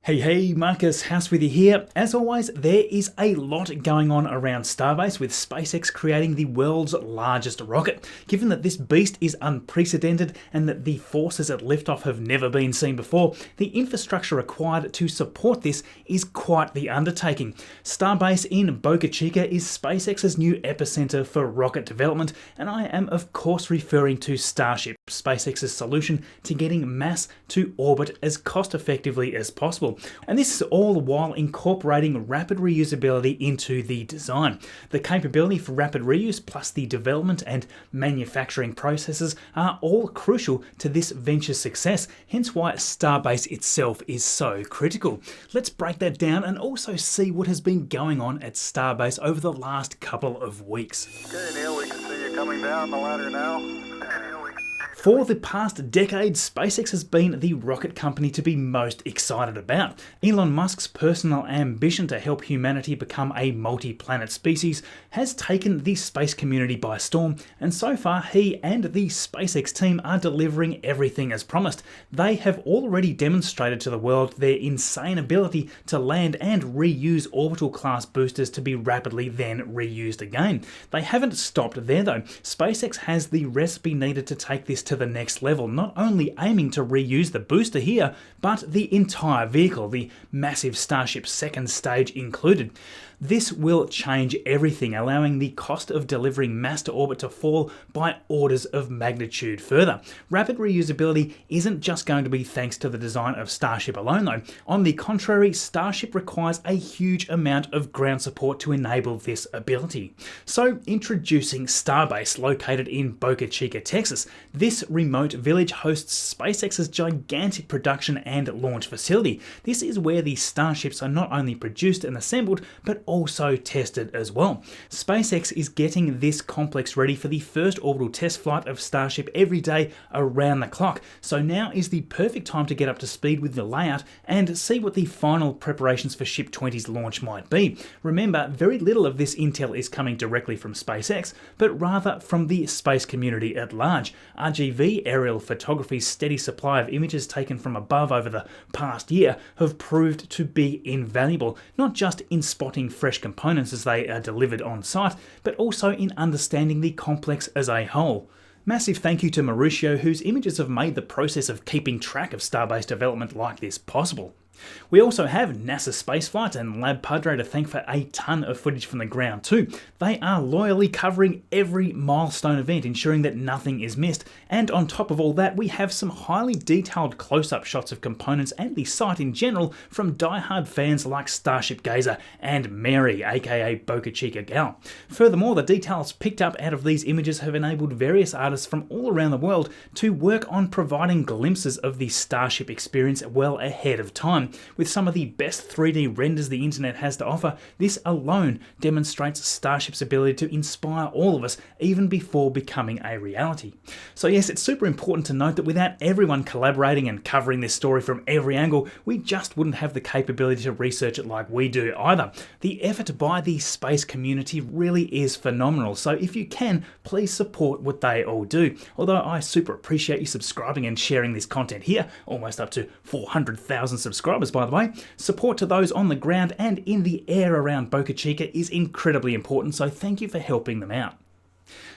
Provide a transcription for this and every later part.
Hey, Marcus House with you here. As always, there is a lot going on around Starbase, with SpaceX creating the world's largest rocket. Given that this beast is unprecedented and that the forces at liftoff have never been seen before, the infrastructure required to support this is quite the undertaking. Starbase in Boca Chica is SpaceX's new epicenter for rocket development, and I am of course referring to Starship, SpaceX's solution to getting mass to orbit as cost effectively as possible. And this is all while incorporating rapid reusability into the design. The capability for rapid reuse plus the development and manufacturing processes are all crucial to this venture's success, hence why Starbase itself is so critical. Let's break that down and also see what has been going on at Starbase over the last couple of weeks. Okay, Neal, we can see you coming down the ladder now. For the past decade, SpaceX has been the rocket company to be most excited about. Elon Musk's personal ambition to help humanity become a multi-planet species has taken the space community by storm, and so far he and the SpaceX team are delivering everything as promised. They have already demonstrated to the world their insane ability to land and reuse orbital class boosters to be rapidly then reused again. They haven't stopped there though. SpaceX has the recipe needed to take this to the next level, not only aiming to reuse the booster here, but the entire vehicle, the massive Starship second stage included. This will change everything, allowing the cost of delivering mass to orbit to fall by orders of magnitude further. Rapid reusability isn't just going to be thanks to the design of Starship alone though. On the contrary, Starship requires a huge amount of ground support to enable this ability. So introducing Starbase, located in Boca Chica, Texas. This remote village hosts SpaceX's gigantic production and launch facility. This is where the Starships are not only produced and assembled, but also tested as well. SpaceX is getting this complex ready for the first orbital test flight of Starship every day around the clock. So now is the perfect time to get up to speed with the layout and see what the final preparations for Ship 20's launch might be. Remember, very little of this intel is coming directly from SpaceX, but rather from the space community at large. RGV, aerial photography's steady supply of images taken from above over the past year, have proved to be invaluable, not just in spotting fresh components as they are delivered on site, but also in understanding the complex as a whole. Massive thank you to Mauricio, whose images have made the process of keeping track of Starbase development like this possible. We also have NASA Spaceflight and Lab Padre to thank for a ton of footage from the ground too. They are loyally covering every milestone event, ensuring that nothing is missed. And on top of all that, we have some highly detailed close-up shots of components and the site in general from die-hard fans like Starship Gazer and Mary, aka Boca Chica Gal. Furthermore, the details picked up out of these images have enabled various artists from all around the world to work on providing glimpses of the Starship experience well ahead of time. With some of the best 3D renders the internet has to offer, this alone demonstrates Starship's ability to inspire all of us even before becoming a reality. So yes, it's super important to note that without everyone collaborating and covering this story from every angle, we just wouldn't have the capability to research it like we do either. The effort by the space community really is phenomenal, so if you can, please support what they all do. Although I super appreciate you subscribing and sharing this content here, almost up to 400,000 subscribers by the way. Support to those on the ground and in the air around Boca Chica is incredibly important, so thank you for helping them out.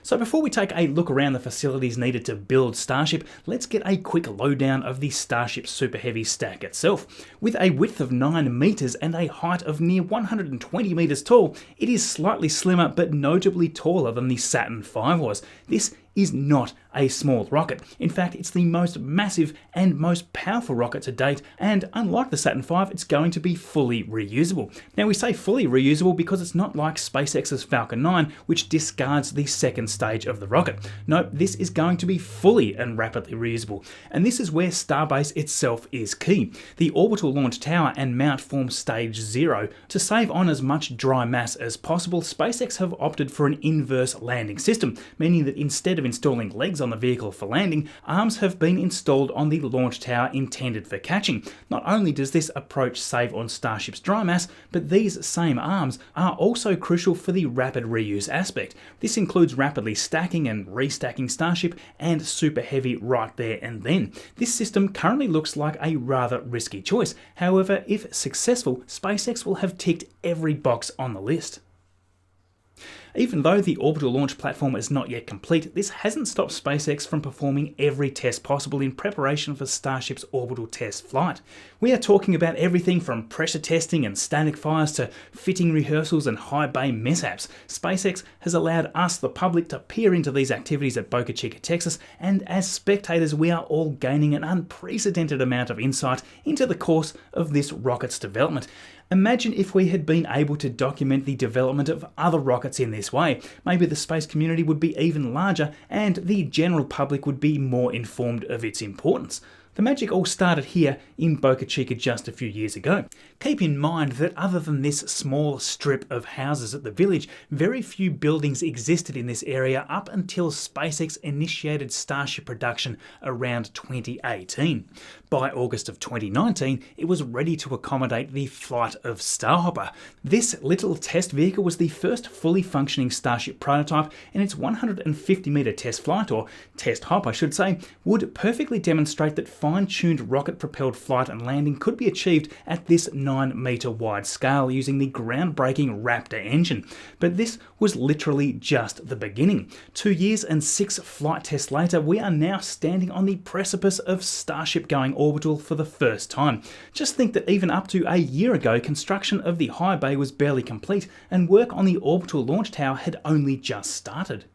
So before we take a look around the facilities needed to build Starship, let's get a quick lowdown of the Starship Super Heavy stack itself. With a width of 9 meters and a height of near 120 meters tall, it is slightly slimmer but notably taller than the Saturn V was. This is not a small rocket. In fact, it's the most massive and most powerful rocket to date, and unlike the Saturn V, it's going to be fully reusable. Now we say fully reusable because it's not like SpaceX's Falcon 9, which discards the second stage of the rocket. No, this is going to be fully and rapidly reusable, and this is where Starbase itself is key. The orbital launch tower and mount form stage 0. To save on as much dry mass as possible, SpaceX have opted for an inverse landing system, meaning that instead of installing legs on the vehicle for landing, arms have been installed on the launch tower intended for catching. Not only does this approach save on Starship's dry mass, but these same arms are also crucial for the rapid reuse aspect. This includes rapidly stacking and restacking Starship and Super Heavy right there and then. This system currently looks like a rather risky choice. However, if successful, SpaceX will have ticked every box on the list. Even though the orbital launch platform is not yet complete, this hasn't stopped SpaceX from performing every test possible in preparation for Starship's orbital test flight. We are talking about everything from pressure testing and static fires to fitting rehearsals and high bay mishaps. SpaceX has allowed us, the public, to peer into these activities at Boca Chica, Texas, and as spectators we are all gaining an unprecedented amount of insight into the course of this rocket's development. Imagine if we had been able to document the development of other rockets in this way. Maybe the space community would be even larger and the general public would be more informed of its importance. The magic all started here in Boca Chica just a few years ago. Keep in mind that other than this small strip of houses at the village, very few buildings existed in this area up until SpaceX initiated Starship production around 2018. By August of 2019, it was ready to accommodate the flight of Starhopper. This little test vehicle was the first fully functioning Starship prototype, and its 150-metre test flight, or test hop I should say, would perfectly demonstrate that fine-tuned rocket-propelled flight and landing could be achieved at this 9-metre wide scale using the groundbreaking Raptor engine. But this was literally just the beginning. 2 years and 6 flight tests later, we are now standing on the precipice of Starship going orbital for the first time. Just think that even up to a year ago, construction of the high bay was barely complete and work on the orbital launch tower had only just started.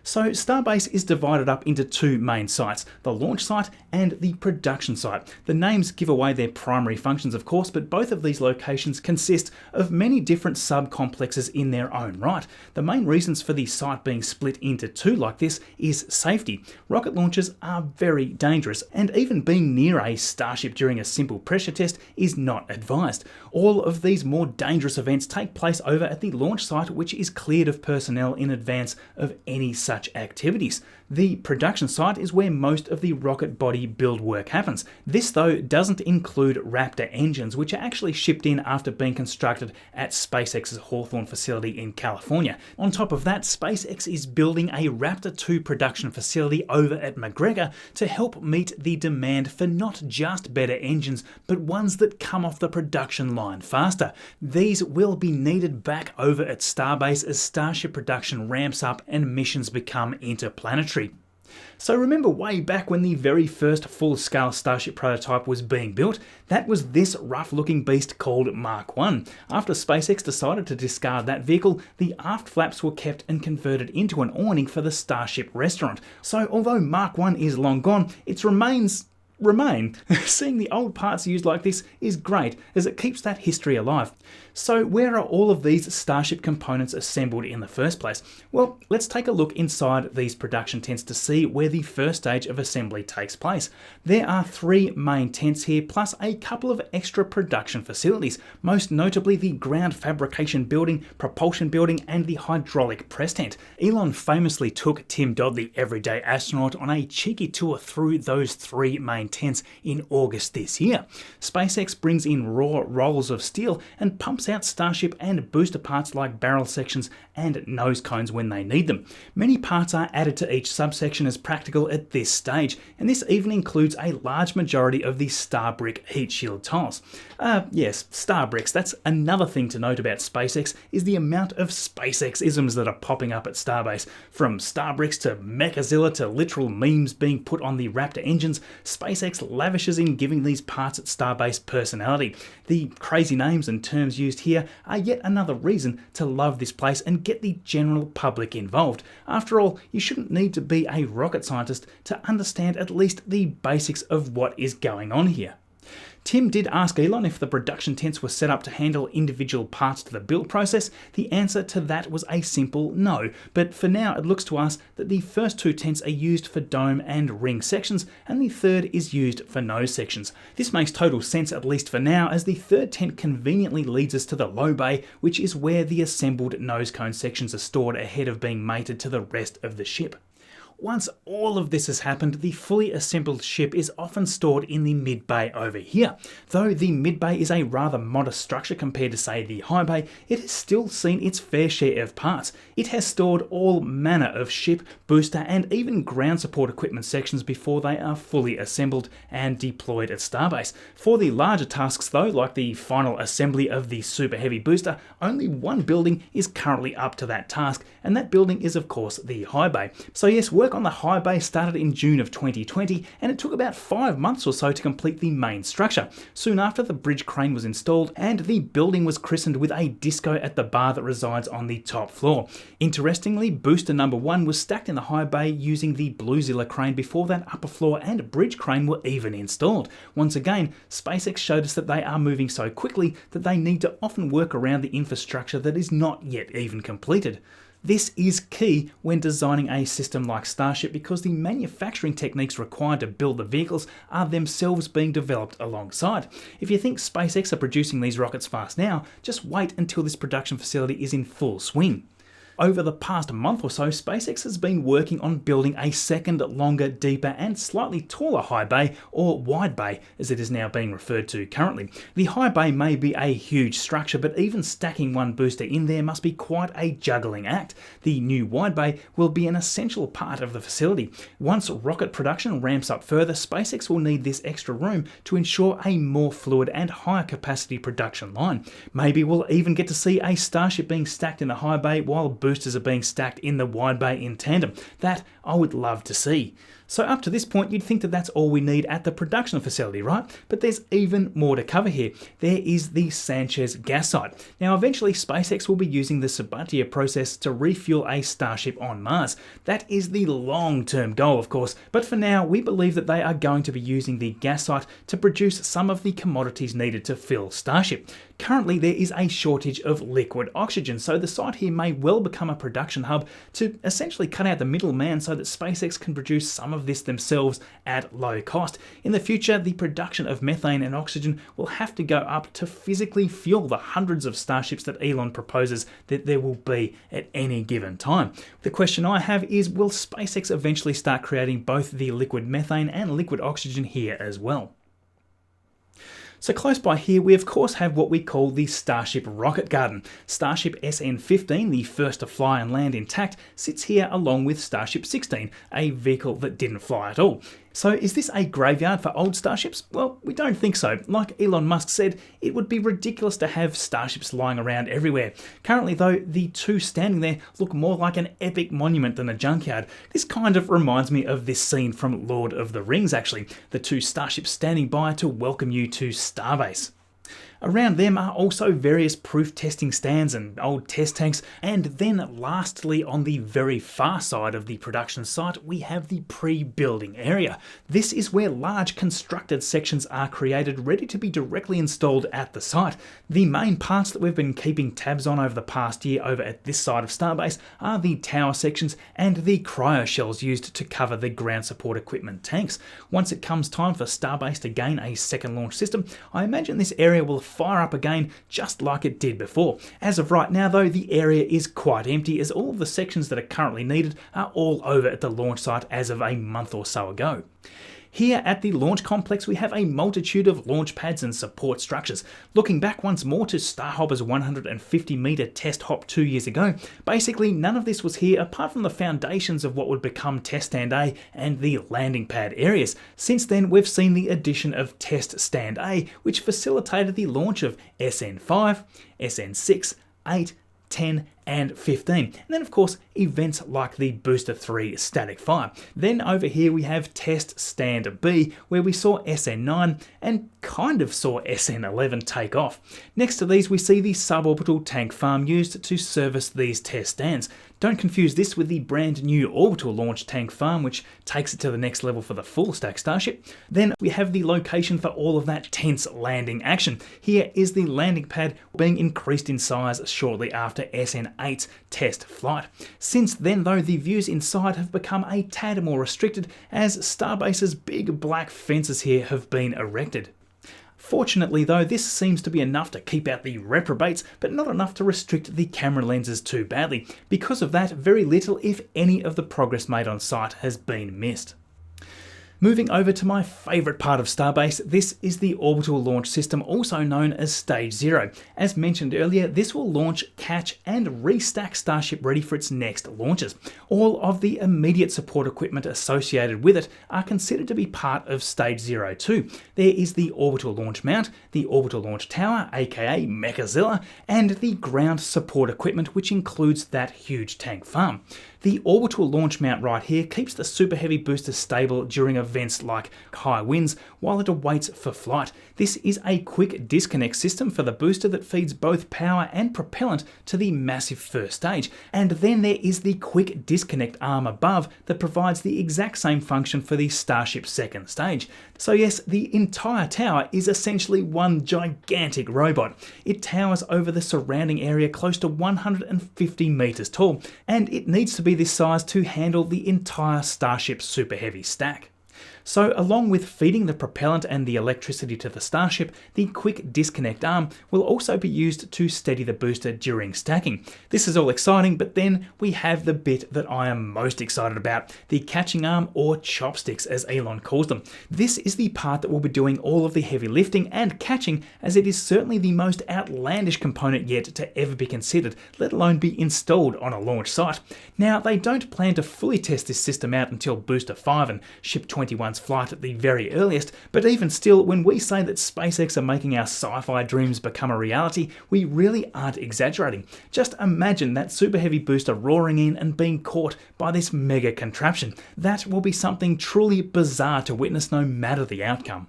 So Starbase is divided up into two main sites, the launch site and the production site. The names give away their primary functions of course, but both of these locations consist of many different sub-complexes in their own right. The main reasons for the site being split into two like this is safety. Rocket launches are very dangerous, and even being near a Starship during a simple pressure test is not advised. All of these more dangerous events take place over at the launch site, which is cleared of personnel in advance of any such activities. The production site is where most of the rocket body build work happens. This though doesn't include Raptor engines, which are actually shipped in after being constructed at SpaceX's Hawthorne facility in California. On top of that, SpaceX is building a Raptor 2 production facility over at McGregor to help meet the demand for not just better engines, but ones that come off the production line faster. These will be needed back over at Starbase as Starship production ramps up and missions become interplanetary. So remember way back when the very first full-scale Starship prototype was being built? That was this rough-looking beast called Mark 1. After SpaceX decided to discard that vehicle, the aft flaps were kept and converted into an awning for the Starship restaurant. So although Mark 1 is long gone, its remains remain. Seeing the old parts used like this is great, as it keeps that history alive. So where are all of these Starship components assembled in the first place? Well, let's take a look inside these production tents to see where the first stage of assembly takes place. There are 3 main tents here, plus a couple of extra production facilities, most notably the ground fabrication building, propulsion building, and the hydraulic press tent. Elon famously took Tim Dodd, the everyday astronaut, on a cheeky tour through those 3 main tents in August this year. SpaceX brings in raw rolls of steel and pumps out Starship and booster parts like barrel sections and nose cones when they need them. Many parts are added to each subsection as practical at this stage, and this even includes a large majority of the Starbrick heat shield tiles. Yes, Starbricks. That's another thing to note about SpaceX, is the amount of SpaceX-isms that are popping up at Starbase. From Starbricks to Mechazilla to literal memes being put on the Raptor engines, SpaceX lavishes in giving these parts at Starbase personality. The crazy names and terms used here are yet another reason to love this place and get the general public involved. After all, you shouldn't need to be a rocket scientist to understand at least the basics of what is going on here. Tim did ask Elon if the production tents were set up to handle individual parts to the build process. The answer to that was a simple no, but for now it looks to us that the first 2 tents are used for dome and ring sections, and the third is used for nose sections. This makes total sense, at least for now, as the third tent conveniently leads us to the low bay, which is where the assembled nose cone sections are stored ahead of being mated to the rest of the ship. Once all of this has happened, the fully assembled ship is often stored in the mid-bay over here. Though the mid-bay is a rather modest structure compared to, say, the high bay, it has still seen its fair share of parts. It has stored all manner of ship, booster, and even ground support equipment sections before they are fully assembled and deployed at Starbase. For the larger tasks though, like the final assembly of the Super Heavy booster, only one building is currently up to that task, and that building is of course the high bay. So yes, work on the high bay started in June of 2020, and it took about 5 months or so to complete the main structure. Soon after, the bridge crane was installed and the building was christened with a disco at the bar that resides on the top floor. Interestingly, booster number 1 was stacked in the high bay using the Bluezilla crane before that upper floor and bridge crane were even installed. Once again, SpaceX showed us that they are moving so quickly that they need to often work around the infrastructure that is not yet even completed. This is key when designing a system like Starship because the manufacturing techniques required to build the vehicles are themselves being developed alongside. If you think SpaceX are producing these rockets fast now, just wait until this production facility is in full swing. Over the past month or so, SpaceX has been working on building a second, longer, deeper, and slightly taller high bay, or wide bay as it is now being referred to currently. The high bay may be a huge structure, but even stacking one booster in there must be quite a juggling act. The new wide bay will be an essential part of the facility. Once rocket production ramps up further, SpaceX will need this extra room to ensure a more fluid and higher capacity production line. Maybe we'll even get to see a Starship being stacked in the high bay while boosters are being stacked in the wide bay in tandem. That I would love to see. So up to this point, you'd think that that's all we need at the production facility, right? But there's even more to cover here. There is the Sanchez gas site. Now, eventually, SpaceX will be using the Sabatier process to refuel a Starship on Mars. That is the long-term goal, of course, but for now, we believe that they are going to be using the gas site to produce some of the commodities needed to fill Starship. Currently, there is a shortage of liquid oxygen, so the site here may well become a production hub to essentially cut out the middleman so that SpaceX can produce some of this themselves at low cost. In the future, the production of methane and oxygen will have to go up to physically fuel the hundreds of Starships that Elon proposes that there will be at any given time. The question I have is, will SpaceX eventually start creating both the liquid methane and liquid oxygen here as well? So close by here, we of course have what we call the Starship rocket garden. Starship SN-15, the first to fly and land intact, sits here along with Starship 16, a vehicle that didn't fly at all. So is this a graveyard for old Starships? Well, we don't think so. Like Elon Musk said, it would be ridiculous to have Starships lying around everywhere. Currently though, the two standing there look more like an epic monument than a junkyard. This kind of reminds me of this scene from Lord of the Rings actually, the two Starships standing by to welcome you to Starbase. Around them are also various proof testing stands and old test tanks, and then lastly on the very far side of the production site we have the pre-building area. This is where large constructed sections are created ready to be directly installed at the site. The main parts that we've been keeping tabs on over the past year over at this side of Starbase are the tower sections and the cryo shells used to cover the ground support equipment tanks. Once it comes time for Starbase to gain a second launch system, I imagine this area will fire up again just like it did before. As of right now though, the area is quite empty as all of the sections that are currently needed are all over at the launch site as of a month or so ago. Here at the launch complex we have a multitude of launch pads and support structures. Looking back once more to Starhopper's 150 metre test hop 2 years ago, basically none of this was here apart from the foundations of what would become Test Stand A and the landing pad areas. Since then we've seen the addition of Test Stand A, which facilitated the launch of SN5, SN6, 8, 10 and 15, and then of course events like the Booster 3 static fire. Then over here we have Test Stand B, where we saw SN9 and kind of saw SN11 take off. Next to these we see the suborbital tank farm used to service these test stands. Don't confuse this with the brand new orbital launch tank farm, which takes it to the next level for the full stack Starship. Then we have the location for all of that tense landing action. Here is the landing pad being increased in size shortly after SN8's test flight. Since then though, the views inside have become a tad more restricted as Starbase's big black fences here have been erected. Fortunately though, this seems to be enough to keep out the reprobates, but not enough to restrict the camera lenses too badly. Because of that, very little, if any, of the progress made on site has been missed. Moving over to my favourite part of Starbase, this is the Orbital launch system, also known as Stage 0. As mentioned earlier, this will launch, catch and restack Starship ready for its next launches. All of the immediate support equipment associated with it are considered to be part of Stage 0 too. There is the Orbital launch mount, the Orbital launch tower, aka Mechazilla, and the ground support equipment, which includes that huge tank farm. The Orbital launch mount right here keeps the Super Heavy booster stable during events like high winds while it awaits for flight. This is a quick disconnect system for the booster that feeds both power and propellant to the massive first stage. And then there is the quick disconnect arm above that provides the exact same function for the Starship second stage. So yes, the entire tower is essentially one gigantic robot. It towers over the surrounding area close to 150 meters tall, and it needs to be this size to handle the entire Starship Super Heavy stack. So along with feeding the propellant and the electricity to the Starship, the quick disconnect arm will also be used to steady the booster during stacking. This is all exciting, but then we have the bit that I am most excited about, the catching arm, or chopsticks as Elon calls them. This is the part that will be doing all of the heavy lifting and catching, as it is certainly the most outlandish component yet to ever be considered, let alone be installed on a launch site. Now, they don't plan to fully test this system out until Booster 5 and Ship 21's flight at the very earliest, but even still, when we say that SpaceX are making our sci-fi dreams become a reality, we really aren't exaggerating. Just imagine that Super Heavy booster roaring in and being caught by this mega contraption. That will be something truly bizarre to witness no matter the outcome.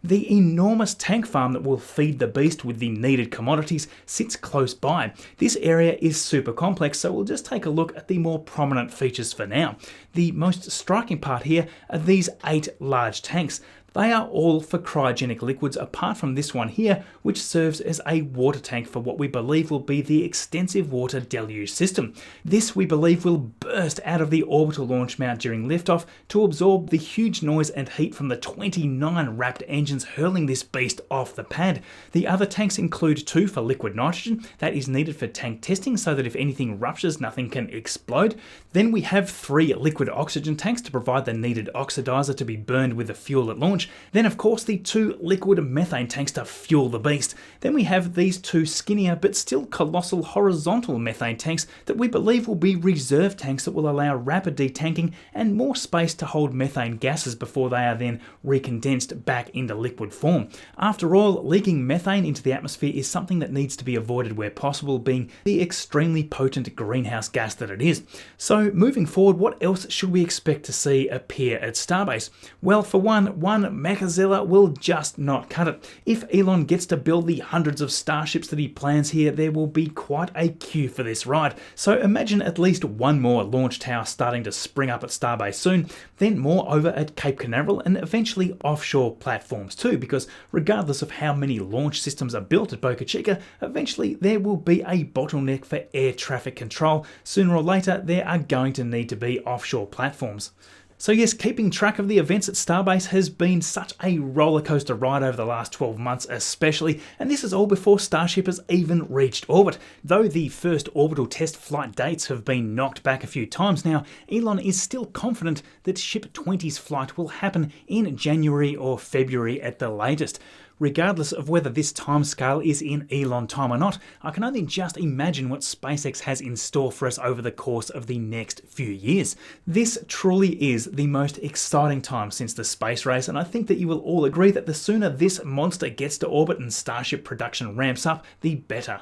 The enormous tank farm that will feed the beast with the needed commodities sits close by. This area is super complex, so we'll just take a look at the more prominent features for now. The most striking part here are these 8 large tanks. They are all for cryogenic liquids, apart from this one here, which serves as a water tank for what we believe will be the extensive water deluge system. This, we believe, will burst out of the orbital launch mount during liftoff to absorb the huge noise and heat from the 29 wrapped engines hurling this beast off the pad. The other tanks include 2 for liquid nitrogen, that is needed for tank testing so that if anything ruptures, nothing can explode. Then we have 3 liquid oxygen tanks to provide the needed oxidizer to be burned with the fuel at launch. Then of course the 2 liquid methane tanks to fuel the beast. Then we have these 2 skinnier but still colossal horizontal methane tanks that we believe will be reserve tanks that will allow rapid detanking and more space to hold methane gases before they are then recondensed back into liquid form. After all, leaking methane into the atmosphere is something that needs to be avoided where possible, being the extremely potent greenhouse gas that it is. So moving forward, what else should we expect to see appear at Starbase? Well, for one Mechazilla will just not cut it. If Elon gets to build the hundreds of starships that he plans here, there will be quite a queue for this ride. So imagine at least one more launch tower starting to spring up at Starbase soon, then more over at Cape Canaveral, and eventually offshore platforms too, because regardless of how many launch systems are built at Boca Chica, eventually there will be a bottleneck for air traffic control. Sooner or later, there are going to need to be offshore platforms. So yes, keeping track of the events at Starbase has been such a rollercoaster ride over the last 12 months especially, and this is all before Starship has even reached orbit. Though the first orbital test flight dates have been knocked back a few times now, Elon is still confident that Ship 20's flight will happen in January or February at the latest. Regardless of whether this timescale is in Elon time or not, I can only just imagine what SpaceX has in store for us over the course of the next few years. This truly is the most exciting time since the space race, and I think that you will all agree that the sooner this monster gets to orbit and Starship production ramps up, the better.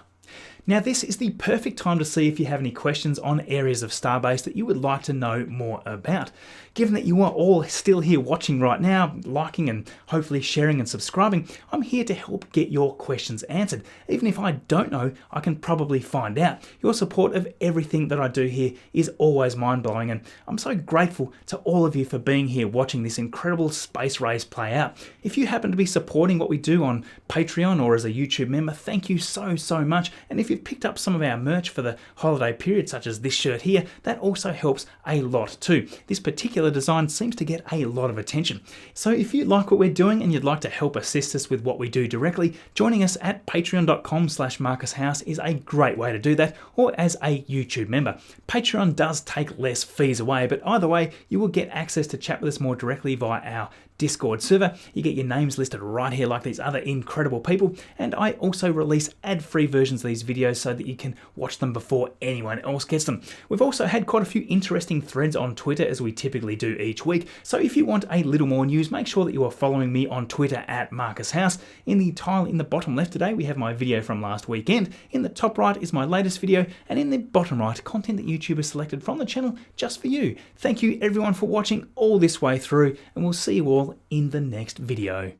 Now this is the perfect time to see if you have any questions on areas of Starbase that you would like to know more about. Given that you are all still here watching right now, liking and hopefully sharing and subscribing, I'm here to help get your questions answered. Even if I don't know, I can probably find out. Your support of everything that I do here is always mind-blowing, and I'm so grateful to all of you for being here watching this incredible space race play out. If you happen to be supporting what we do on Patreon or as a YouTube member, thank you so much. And if you've picked up some of our merch for the holiday period, such as this shirt here, that also helps a lot too. This particular design seems to get a lot of attention. So if you like what we're doing and you'd like to help assist us with what we do directly, joining us at patreon.com/MarcusHouse is a great way to do that, or as a YouTube member. Patreon does take less fees away, but either way, you will get access to chat with us more directly via our Discord server. You get your names listed right here like these other incredible people, and I also release ad-free versions of these videos so that you can watch them before anyone else gets them. We've also had quite a few interesting threads on Twitter, as we typically do each week, so if you want a little more news, make sure that you are following me on Twitter at MarcusHouse. In the tile in the bottom left today, we have my video from last weekend. In the top right is my latest video, and in the bottom right, content that YouTube has selected from the channel just for you. Thank you everyone for watching all this way through, and we'll see you all in the next video.